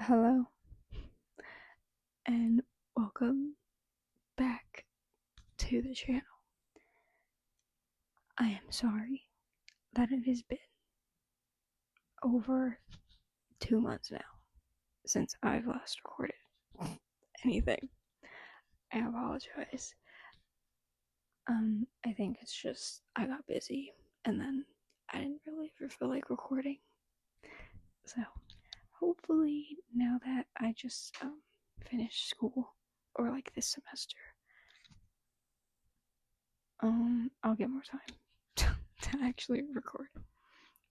Hello and welcome back to the channel. I am sorry that it has been over 2 months now since I've last recorded anything. I apologize. I think it's just I got busy and then I didn't really ever feel like recording. So hopefully now that I just finished school, or like this semester, I'll get more time to actually record.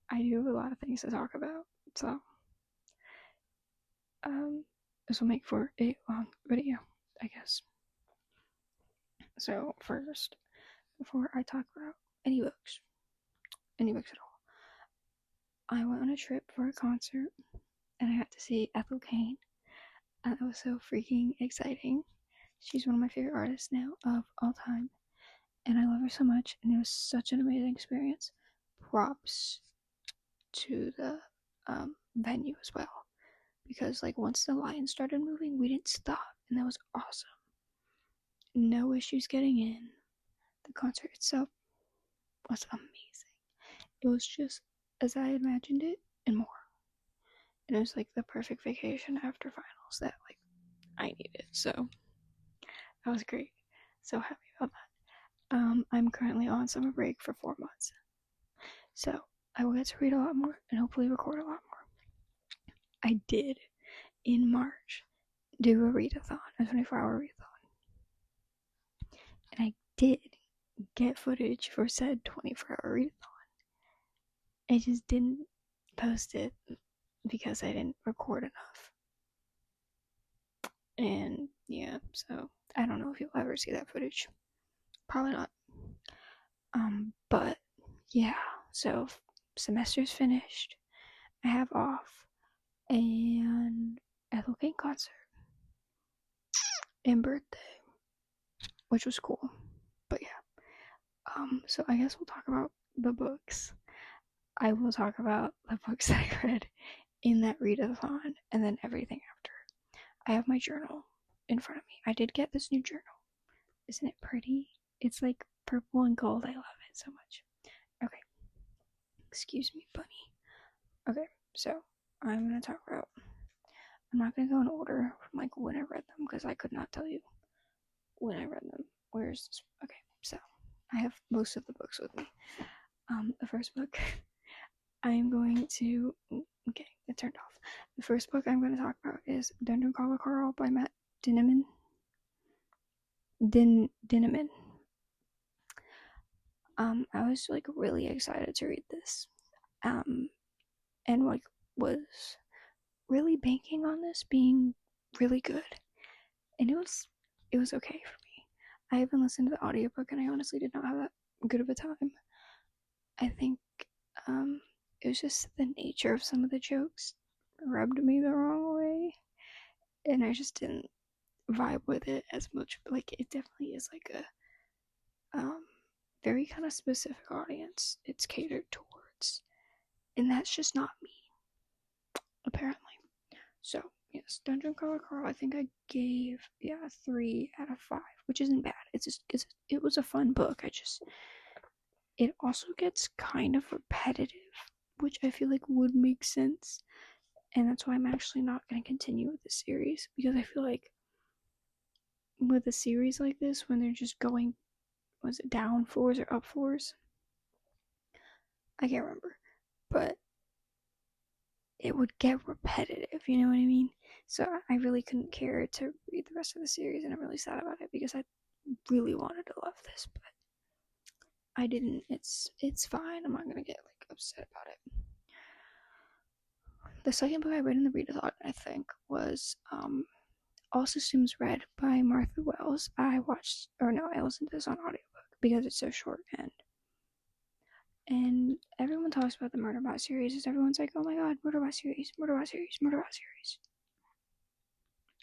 I do have a lot of things to talk about, so this will make for a long video, I guess. So first, before I talk about any books at all, I went on a trip for a concert and I got to see Ethel Cain, and that was so freaking exciting. She's one of my favorite artists now of all time, and I love her so much, and it was such an amazing experience. Props to the venue as well, because like once the line started moving, we didn't stop, and that was awesome. No issues getting in. The concert itself was amazing. It was just as I imagined it and more. And it was like the perfect vacation after finals that like I needed. So that was great. So happy about that. I'm currently on summer break for 4 months. So I will get to read a lot more and hopefully record a lot more. I did in March do a readathon, a 24-hour readathon. And I did get footage for said 24-hour readathon. I just didn't post it because I didn't record enough. And yeah, so I don't know if you'll ever see that footage. Probably not. But yeah, so semester's finished. I have off, and Ethel Cain concert and birthday, which was cool. But yeah, so I guess we'll talk about the books. I will talk about the books I read in that readathon and then everything after. I have my journal in front of me. I did get this new journal. Isn't it pretty? It's like purple and gold. I love it so much. Okay. Excuse me, bunny. Okay, so I'm gonna talk about. I'm not gonna go in order from like when I read them because I could not tell you when I read them. Where's this? Okay, so I have most of the books with me. The first book I'm going to. Okay, it turned off. The first book I'm going to talk about is Dungeon Crawler Carl by Matt Dinniman. Dinniman. I was like really excited to read this. And like was really banking on this being really good. And it was okay for me. I haven't listened to the audiobook and I honestly did not have that good of a time. I think it was just the nature of some of the jokes rubbed me the wrong way. And I just didn't vibe with it as much. But like it definitely is like a very kind of specific audience it's catered towards. And that's just not me, apparently. So yes, Dungeon Crawler Carl, I think I gave 3 out of 5, which isn't bad. It was a fun book. It also gets kind of repetitive, which I feel like would make sense, and that's why I'm actually not going to continue with the series, because I feel like with a series like this, when they're just going, was it down fours or up fours? I can't remember, but it would get repetitive, you know what I mean? So I really couldn't care to read the rest of the series, and I'm really sad about it because I really wanted to love this, but I didn't. It's fine. I'm not gonna get like upset about it. The second book I read in the readathon, I think, was All Systems Red by Martha Wells. I listened to this on audiobook because it's so short, and everyone talks about the Murderbot series. Everyone's like, oh my god, Murderbot series.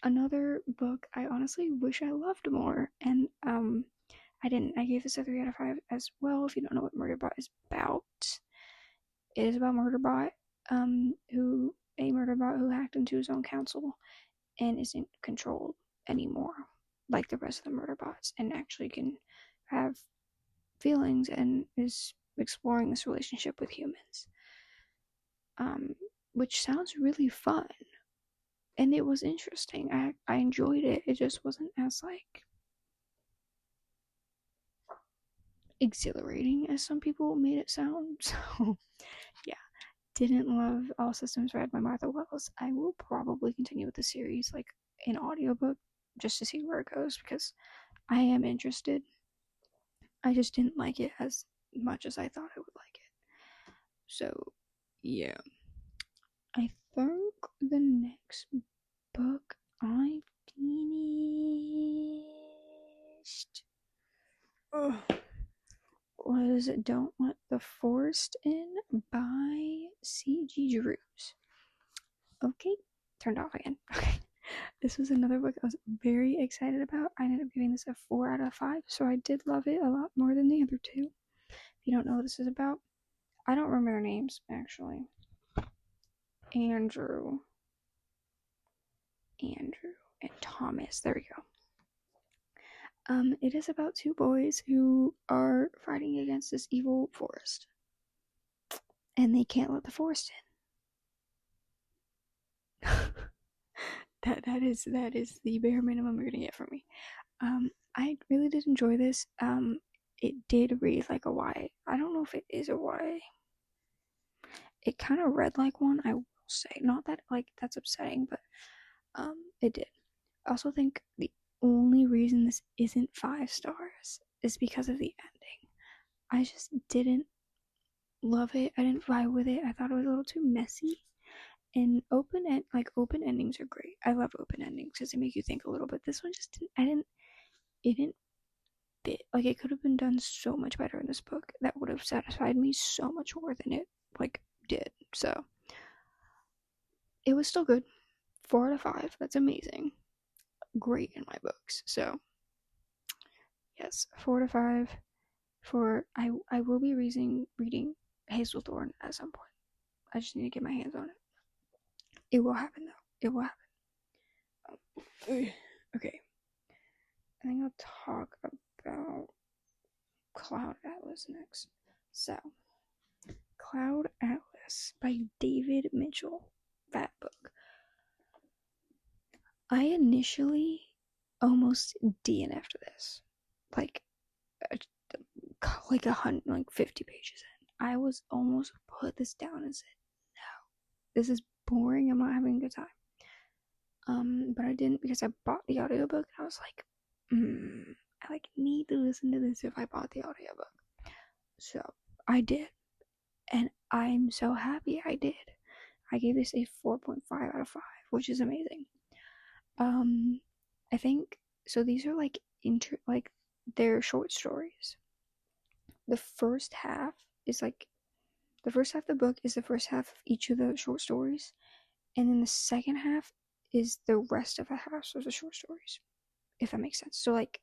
Another book I honestly wish I loved more, and I didn't. I gave this a 3 out of 5 as well. If you don't know what Murderbot is about, it is about Murderbot, who a murderbot who hacked into his own council and isn't controlled anymore like the rest of the murderbots, and actually can have feelings and is exploring this relationship with humans. Which sounds really fun, and it was interesting. I enjoyed it. It just wasn't as like exhilarating as some people made it sound. So yeah, didn't love All Systems Red by Martha Wells. I will probably continue with the series like in audiobook just to see where it goes, because I am interested. I just didn't like it as much as I thought I would like it. So yeah, I think the next book I finished was Don't Let the Forest In by C.G. Drews. Okay, turned off again. Okay. This was another book I was very excited about. I ended up giving this a 4 out of 5, so I did love it a lot more than the other two. If you don't know what this is about, I don't remember their names, actually. Andrew, and Thomas. There we go. It is about two boys who are fighting against this evil forest, and they can't let the forest in. that is the bare minimum you're gonna get from me. I really did enjoy this. It did read like a YA. I don't know if it is a YA. It kind of read like one, I will say. Not that like that's upsetting, but it did. I also think the only reason this isn't 5 stars is because of the ending. I just didn't love it. I didn't vibe with it. I thought it was a little too messy. And open endings are great. I love open endings because they make you think a little bit. This one just didn't. It didn't fit. Like, it could have been done so much better in this book. That would have satisfied me so much more than it like did. So it was still good. 4 out of 5. That's amazing. Great in my books. So yes, 4 out of 5. For I will be reading Hazelthorn at some point. I just need to get my hands on it. It will happen though. It will happen. Okay. I think I'll talk about Cloud Atlas next. So, Cloud Atlas by David Mitchell. That book. I initially almost DNF'd this. Like 50 pages in. I was almost put this down and said, no, this is boring. I'm not having a good time. But I didn't, because I bought the audiobook and I was like, I like need to listen to this if I bought the audiobook. So I did. And I'm so happy I did. I gave this a 4.5 out of 5, which is amazing. I think so. These are like they're short stories. The first half is like the first half of the book is the first half of each of the short stories, and then the second half is the rest of the halves of the short stories, if that makes sense. So like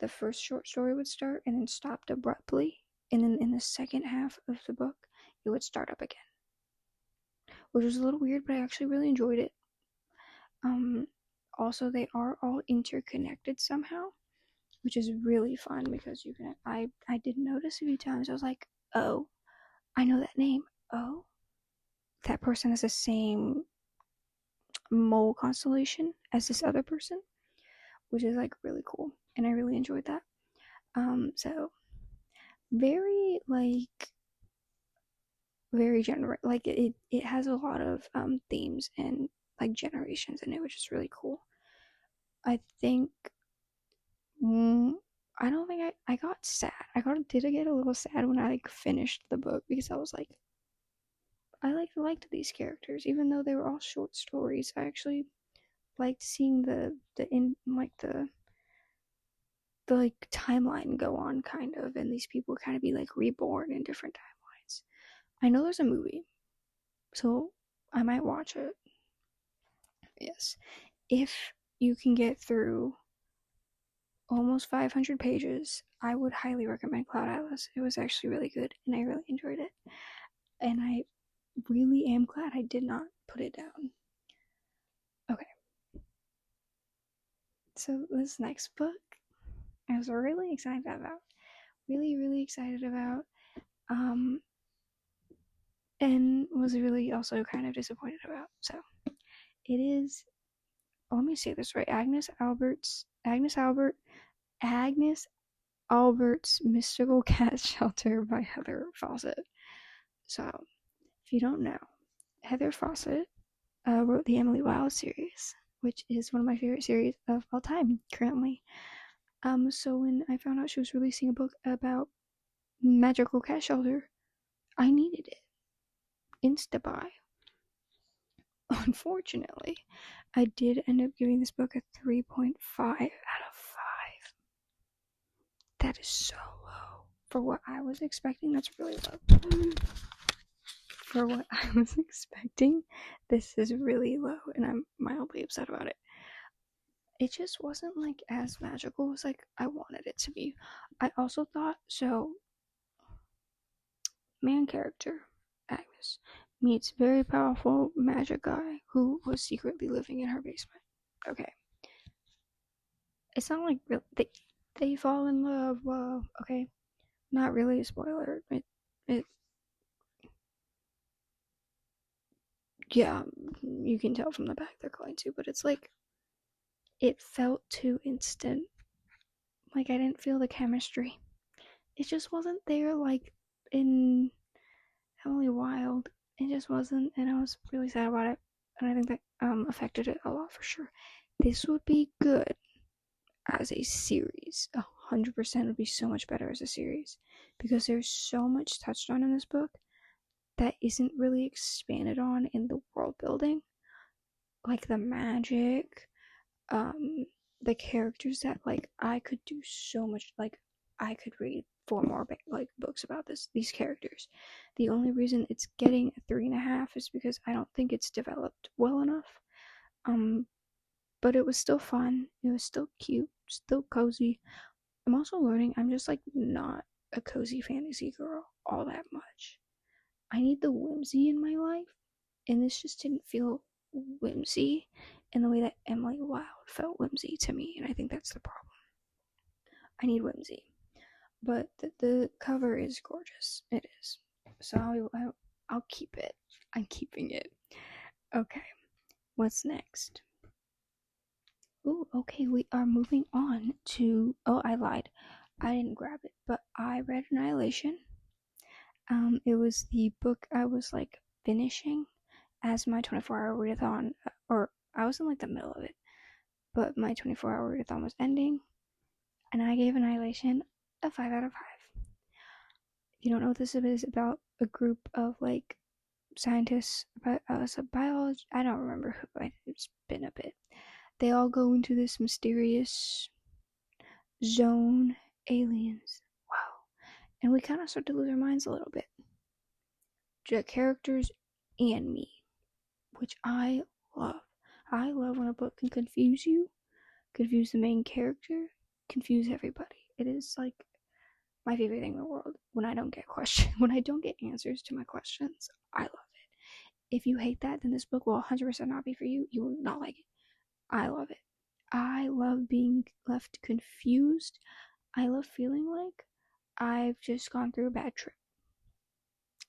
the first short story would start and then stopped abruptly, and then in the second half of the book it would start up again, which was a little weird, but I actually really enjoyed it. Also, they are all interconnected somehow, which is really fun, because you can I did notice a few times. I was like, oh, I know that name. Oh, that person has the same mole constellation as this other person, which is like really cool, and I really enjoyed that. So very like it has a lot of themes and like generations in it, which is really cool. I think I don't think I got sad. Did I get a little sad when I like finished the book, because I was like, I liked these characters, even though they were all short stories. I actually liked seeing the like timeline go on, kind of, and these people kind of be like reborn in different timelines. I know there's a movie, so I might watch it. Yes, if you can get through almost 500 pages, I would highly recommend Cloud Atlas. It was actually really good, and I really enjoyed it. And I really am glad I did not put it down. Okay. So this next book I was really excited about. Really, really excited about. And was really also kind of disappointed about. So it is, let me say this right, Agnes Albert's Mystical Cat Shelter by Heather Fawcett. So if you don't know, Heather Fawcett wrote the Emily Wilde series, which is one of my favorite series of all time currently. So when I found out she was releasing a book about magical cat shelter, I needed it. Insta buy. Unfortunately, I did end up giving this book a 3.5 out of 5. That is so low. For what I was expecting, that's really low. For what I was expecting, this is really low, and I'm mildly upset about it. It just wasn't like as magical as like I wanted it to be. I also thought so. Main character Agnes meets very powerful magic guy who was secretly living in her basement. Okay, it's not like they fall in love. Well, okay, not really a spoiler. It yeah, you can tell from the back they're going to, but it's like it felt too instant. Like I didn't feel the chemistry. It just wasn't there like in Emily Wilde. It just wasn't, and I was really sad about it. And I think that affected it a lot for sure. This would be good as a series. 100% would be so much better as a series because there's so much touched on in this book that isn't really expanded on in the world building, like the magic, the characters that like I could do so much. Like I could read 4 more like books about these characters. The only reason it's getting a 3.5 is because I don't think it's developed well enough. But it was still fun. It was still cute, still cozy. I'm also learning I'm just like not a cozy fantasy girl all that much. I need the whimsy in my life, and this just didn't feel whimsy in the way that Emily Wilde felt whimsy to me, and I think that's the problem. I need whimsy, but the cover is gorgeous. It is, so I'll keep it. I'm keeping it. Okay, what's next? Ooh, okay, we are moving on to. Oh, I lied. I didn't grab it, but I read Annihilation. It was the book I was like finishing as my 24-hour readathon, or I was in like the middle of it, but my 24-hour readathon was ending, and I gave Annihilation a 5 out of 5. If you don't know what this is about, a group of like scientists, biology, I don't remember who, it's been a bit. They all go into this mysterious zone, aliens. Wow. And we kind of start to lose our minds a little bit. The characters and me, which I love. I love when a book can confuse you, confuse the main character, confuse everybody. It is like my favorite thing in the world when I don't get questions, when I don't get answers to my questions. I love it. If you hate that, then this book will 100% not be for you. You will not like it. I love it. I love being left confused. I love feeling like I've just gone through a bad trip.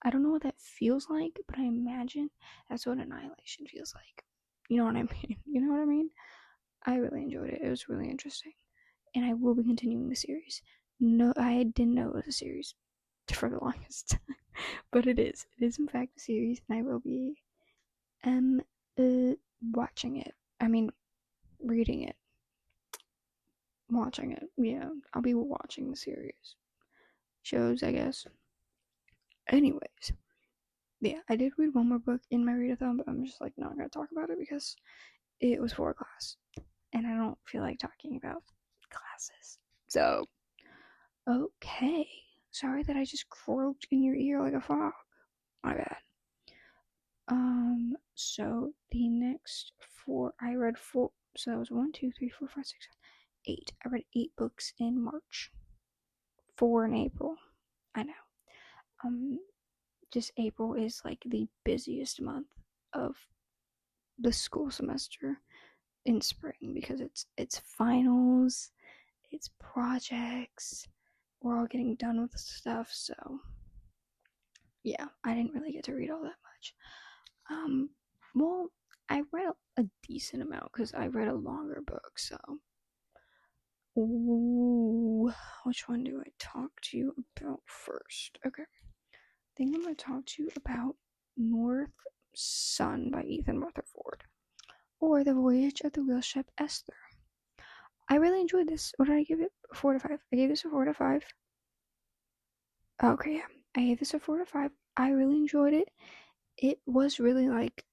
I don't know what that feels like, but I imagine that's what Annihilation feels like. You know what I mean? You know what I mean? I really enjoyed it. It was really interesting. And I will be continuing the series. No, I didn't know it was a series for the longest time. But it is. It is in fact a series, and I will be watching it. I mean reading it. Watching it. Yeah. I'll be watching the series. Shows, I guess. Anyways. Yeah, I did read one more book in my readathon, but I'm just like not gonna talk about it because it was for a class. And I don't feel like talking about classes. So okay. Sorry that I just croaked in your ear like a frog. My bad. So the next 4, I read 4. So that was 1, 2, 3, 4, 5, 6, 7, 8. I read 8 books in March. 4 in April. I know. Just April is like the busiest month of the school semester in spring because it's finals, it's projects, we're all getting done with stuff, so yeah, I didn't really get to read all that much. Well, I read a decent amount because I read a longer book, so. Ooh, which one do I talk to you about first? Okay, I think I'm gonna talk to you about North Sun by Ethan Rutherford, or The Voyage of the Whale Ship Esther. I really enjoyed this. What did I give it? 4 to 5. I gave this a 4 to 5. Okay, yeah, I gave this a 4 to 5. I really enjoyed it. It was really like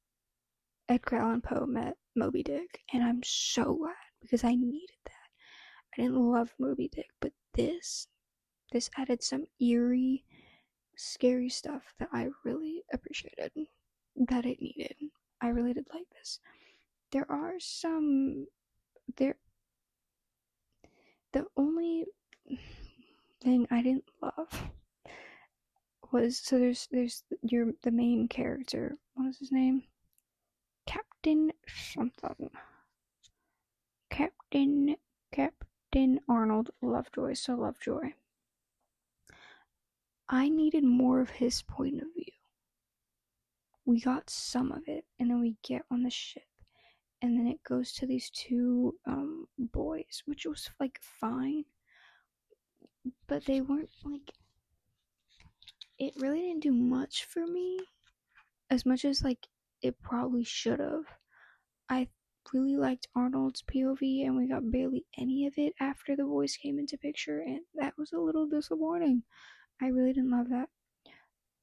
Edgar Allan Poe met Moby Dick, and I'm so glad because I needed that. I didn't love Moby Dick, but this added some eerie, scary stuff that I really appreciated, that it needed. I really did like this. There are some there. The only thing I didn't love was, so there's the main character. What is his name? Captain something. Captain Arnold Lovejoy. So Lovejoy. I needed more of his point of view. We got some of it, and then we get on the ship, and then it goes to these two boys, which was like fine, but they weren't like, it really didn't do much for me as much as like it probably should have. I really liked Arnold's POV, and we got barely any of it after the boys came into picture, and that was a little disappointing. I really didn't love that,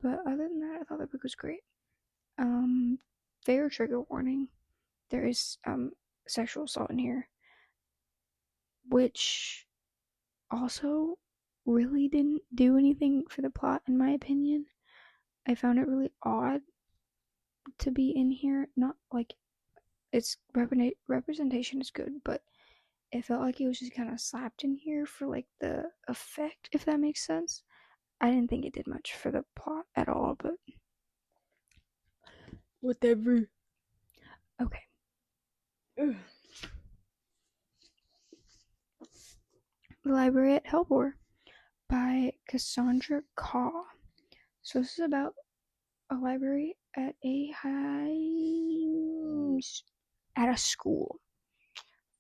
but other than that, I thought the book was great. Fair trigger warning, there is sexual assault in here, which also really didn't do anything for the plot, in my opinion. I found it really odd to be in here. Not like its representation is good, but it felt like it was just kind of slapped in here for like the effect, if that makes sense. I didn't think it did much for the plot at all, but whatever. Okay. Ugh. The Library at Helbor by Cassandra Kaw. So this is about a library at a school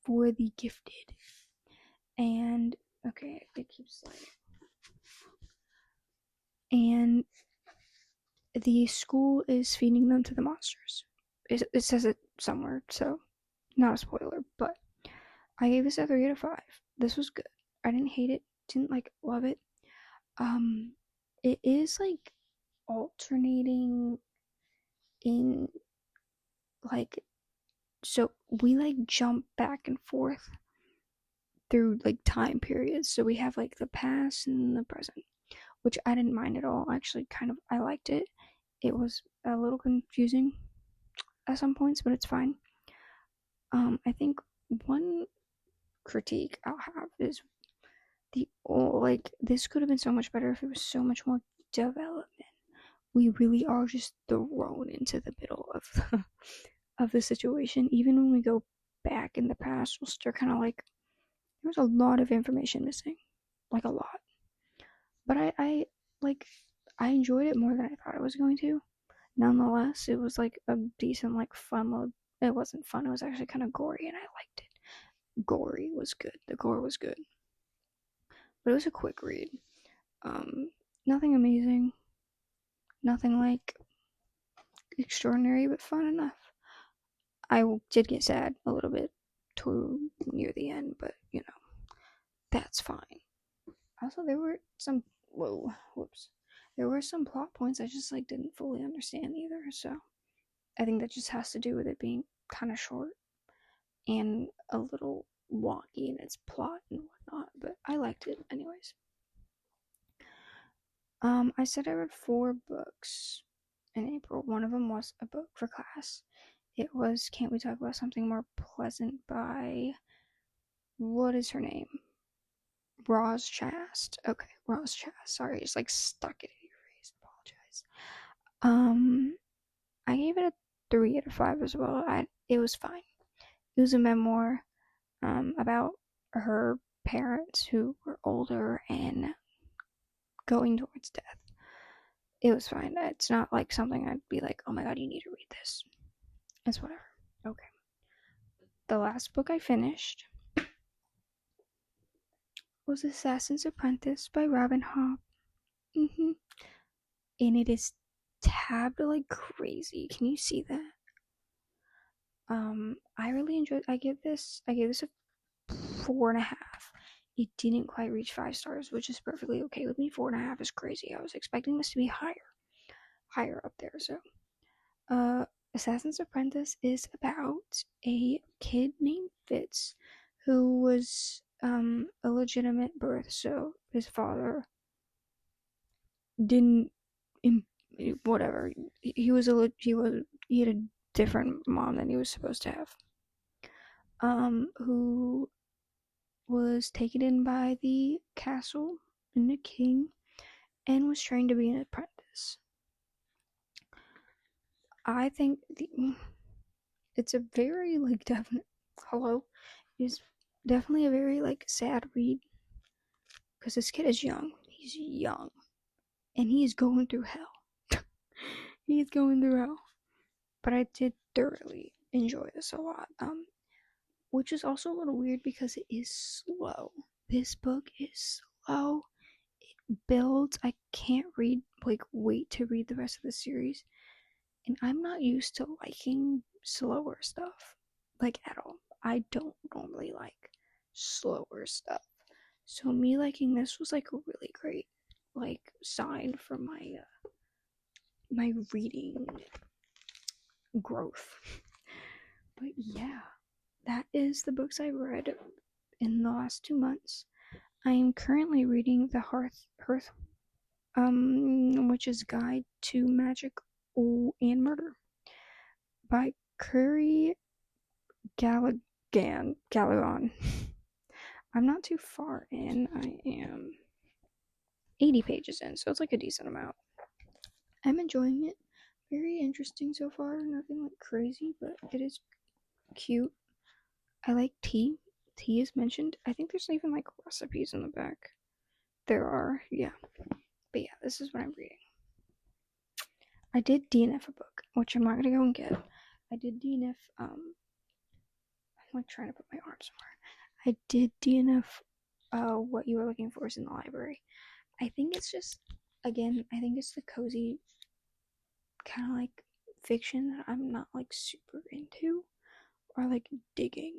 for the gifted. And okay, it keeps sliding. And the school is feeding them to the monsters. It says it somewhere, so not a spoiler, but I gave this a 3 to 5. This was good. I didn't hate it, didn't like love it. It is like alternating in like, so we like jump back and forth through like time periods. So we have like the past and the present, which I didn't mind at all. Actually, kind of, I liked it. It was a little confusing at some points, but it's fine. I think one critique I'll have is like, this could have been so much better if it was so much more development. We really are just thrown into the middle of of the situation. Even when we go back in the past, we'll still kind of like, there's a lot of information missing, like a lot. But I like, I enjoyed it more than I thought I was going to. Nonetheless, it was like a decent, like, fun load. It wasn't fun, it was actually kind of gory, and I liked it. Gory was good. The gore was good. But it was a quick read. Nothing amazing. Nothing like extraordinary, but fun enough. I did get sad a little bit to near the end, but you know, that's fine. Also, there were some there were some plot points I just like didn't fully understand either. So I think that just has to do with it being kind of short and a little wonky in its plot and whatnot. But I liked it anyways. I said I read 4 books in April. One of them was a book for class. It was Can't We Talk About Something More Pleasant by, what is her name? Roz Chast. Okay, Roz Chast. Sorry, I just like stuck it in your face. Apologize. I gave it a 3 out of 5 as well. it was fine. It was a memoir about her parents who were older and going towards death. It was fine. It's not like something I'd be like, oh my god, you need to read this. It's whatever. Okay. The last book I finished was Assassin's Apprentice by Robin Hobb. And it is tabbed like crazy. Can you see that? I really enjoyed. I gave this a 4.5. It didn't quite reach 5 stars, which is perfectly okay with me. 4.5 is crazy. I was expecting this to be higher up there. So, Assassin's Apprentice is about a kid named Fitz who was illegitimate birth, so his father didn't whatever. He had a different mom than he was supposed to have. Who was taken in by the castle and the king and was trained to be an apprentice. I think it's a very like definite it's definitely a very like sad read because this kid is young. He's young and he is going through hell. He's going through hell. But I did thoroughly enjoy this a lot. Which is also a little weird because it is slow. This book is slow. It builds. I can't wait to read the rest of the series. And I'm not used to liking slower stuff, like at all. I don't normally like slower stuff. So me liking this was like a really great like sign for my reading growth. But yeah, that is the books I read in the last 2 months. I am currently reading The Hearth, which is Guide to Magic and Murder by Curry Gallaghan. I'm not too far in. I am 80 pages in, so it's like a decent amount. I'm enjoying it. Very interesting so far. Nothing like crazy, but it is cute. I like tea. Tea is mentioned. I think there's even like recipes in the back. There are, yeah. But yeah, this is what I'm reading. I did DNF a book, which I'm not gonna go and get. I did DNF, I'm like trying to put my arm somewhere. I did DNF What You Were Looking For is in the Library. I think it's just, again, I think it's the cozy kind of like fiction that I'm not like super into or like digging.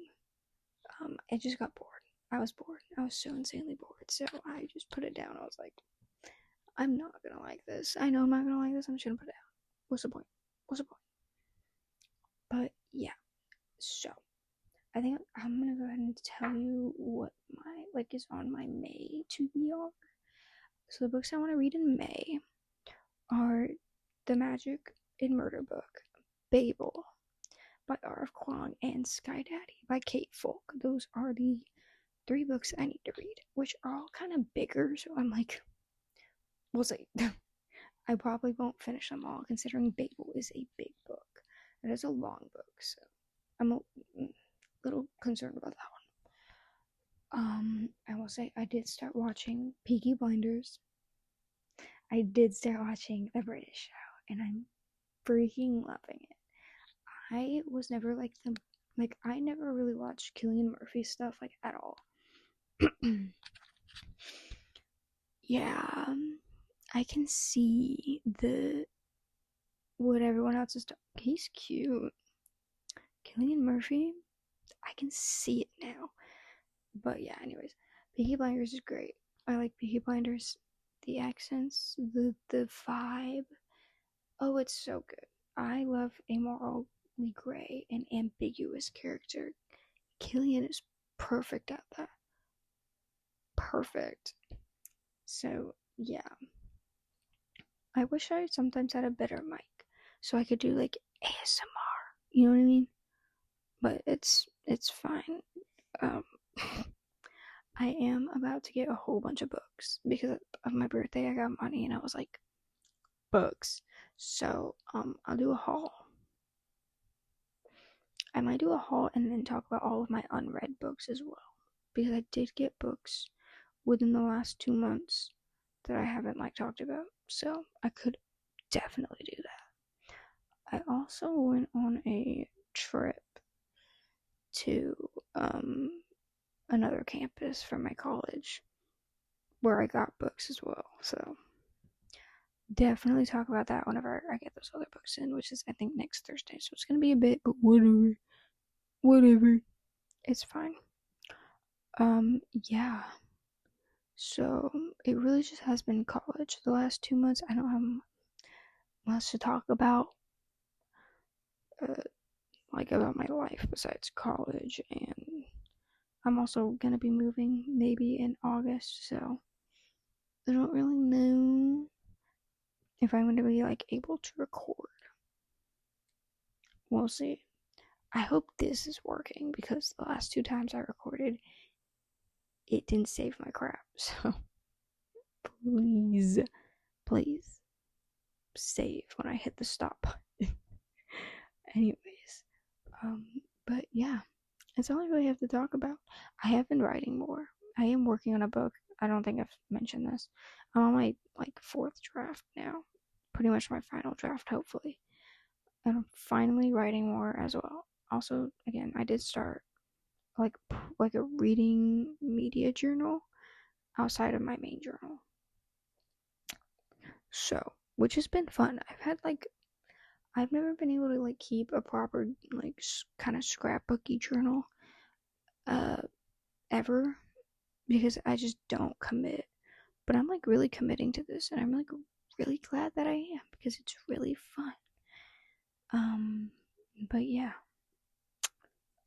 I just got bored. I was bored. I was so insanely bored. So I just put it down. I was like, I'm not gonna like this. I know I'm not gonna like this. I'm just gonna put it down. What's the point? But yeah. So I think I'm gonna go ahead and tell you what my like is on my May TBR. So the books I want to read in May are The Magic and Murder book, Babel by R.F. Kuang, and Sky Daddy by Kate Folk. Those are the 3 books I need to read, which are all kind of bigger, so I'm like, we'll see. I probably won't finish them all, considering Babel is a big book. It is a long book, so I'm a little concerned about that one. I will say I did start watching Peaky Blinders. I did start watching the British show, and I'm freaking loving it. I was never I never really watched Cillian Murphy stuff like at all. Yeah, I can see what everyone else is doing. He's cute. Cillian Murphy, I can see it now. But yeah, anyways, Peaky Blinders is great. I like Peaky Blinders. The accents, the vibe. Oh, it's so good. I love a morally gray and ambiguous character. Cillian is perfect at that. Perfect. So yeah, I wish I sometimes had a better mic so I could do like ASMR. You know what I mean? But it's fine. Um, I am about to get a whole bunch of books because of my birthday. I got money and I was like, books. So I'll do a haul. I might do a haul and then talk about all of my unread books as well, because I did get books within the last 2 months that I haven't like talked about, so I could definitely do that. I also went on a trip to another campus from my college where I got books as well, so definitely talk about that whenever I get those other books in, which is I think next Thursday, so it's gonna be a bit, but whatever, it's fine. Yeah, so it really just has been college the last 2 months. I don't have much to talk about, like about my life besides college, and I'm also gonna be moving maybe in August, so I don't really know if I'm gonna be like able to record. We'll see. I hope this is working, because the last 2 times I recorded, it didn't save my crap. So please save when I hit the stop button. Anyways, but yeah, that's all I really have to talk about. I have been writing more. I am working on a book. I don't think I've mentioned this. I'm on my like 4th draft now, pretty much my final draft, hopefully. And I'm finally writing more as well. Also, again, I did start like a reading media journal outside of my main journal. So, which has been fun. I've never been able to like keep a proper like kind of scrapbooky journal ever, because I just don't commit. But I'm like really committing to this, and I'm like really glad that I am, because it's really fun. But yeah.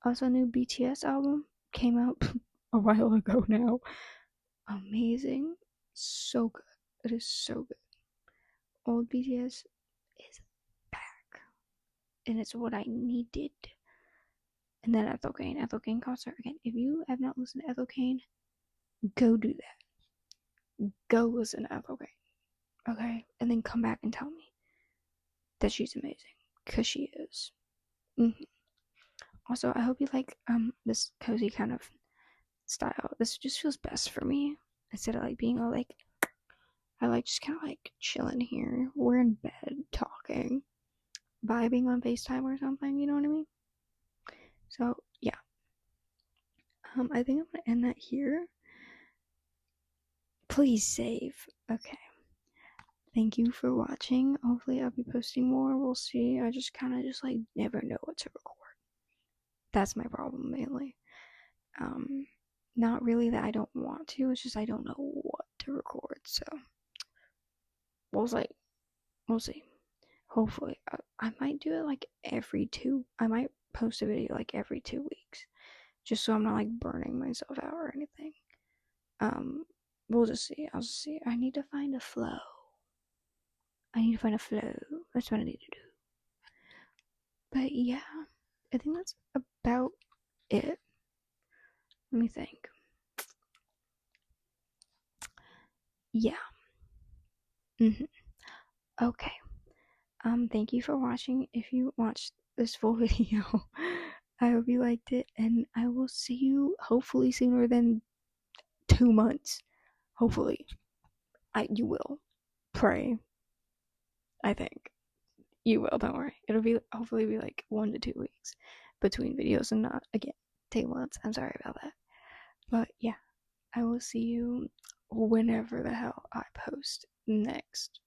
Also, a new BTS album came out a while ago now. Amazing. So good. It is so good. Old BTS is back, and it's what I needed. And then Ethel Cain concert again. If you have not listened to Ethel Cain, go do that. Go listen to Ethel Cain, okay? And then come back and tell me that she's amazing, because she is. Mm-hmm. Also, I hope you like this cozy kind of style. This just feels best for me, instead of like being all like, I like just kind of like chilling here. We're in bed talking, vibing on FaceTime or something. You know what I mean? So yeah. I think I'm gonna end that here. Please save. Okay. Thank you for watching. Hopefully I'll be posting more. We'll see. I just kind of just like never know what to record. That's my problem mainly. Not really that I don't want to. It's just I don't know what to record. So we'll see. We'll see. Hopefully, I might do it like I might post a video like every 2 weeks, just so I'm not like burning myself out or anything. We'll just see. I'll just see. I need to find a flow. That's what I need to do. But yeah, I think that's about it. Let me think. Yeah. Okay. Thank you for watching. If you watched this full video, I hope you liked it, and I will see you hopefully sooner than 2 months. Hopefully. You will. Pray. I think. You will, don't worry. It'll be hopefully be like 1 to 2 weeks between videos, and not again 2 months. I'm sorry about that. But yeah, I will see you whenever the hell I post next.